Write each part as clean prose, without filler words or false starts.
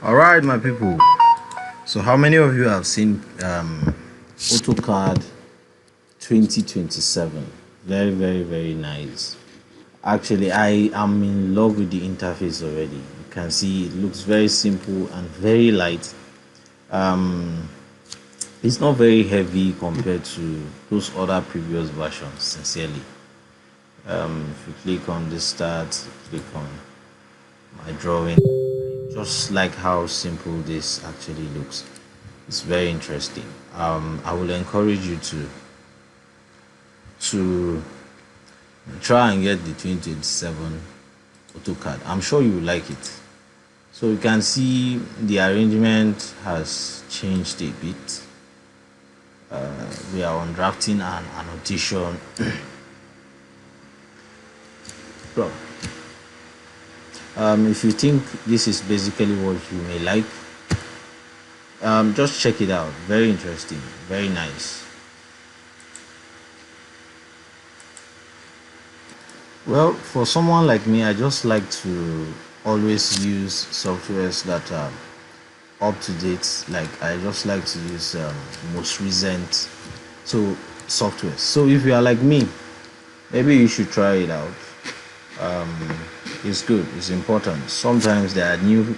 All right, my people. So, how many of you have seen AutoCAD 2027? Very, very, very nice. Actually, I am in love with the interface already. You can see it looks very simple and very light. It's not very heavy compared to those other previous versions. Sincerely, if you click on this start, click on my drawing. Just like how simple this actually looks. It's very interesting. I will encourage you to try and get the 2027 AutoCAD. I'm sure you will like it. So you can see the arrangement has changed a bit. We are on drafting and annotation. So, if you think this is basically what you may like, just check it out. Very interesting, very nice. Well, for someone like me, I just like to always use softwares that are up to date. Like, I just like to use most recent software. So if you are like me, maybe you should try it out. It's good, it's important. Sometimes there are new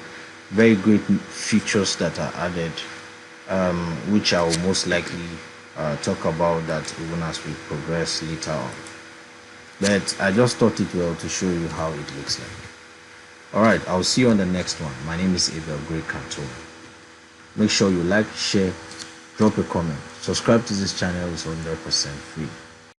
very great features that are added, which I will most likely talk about that even as we progress later on. But I just thought it well to show you how it looks like. Alright, I'll see you on the next one. My name is Abel Great Canton. Make sure you like, share, drop a comment. Subscribe to this channel, it's 100% free.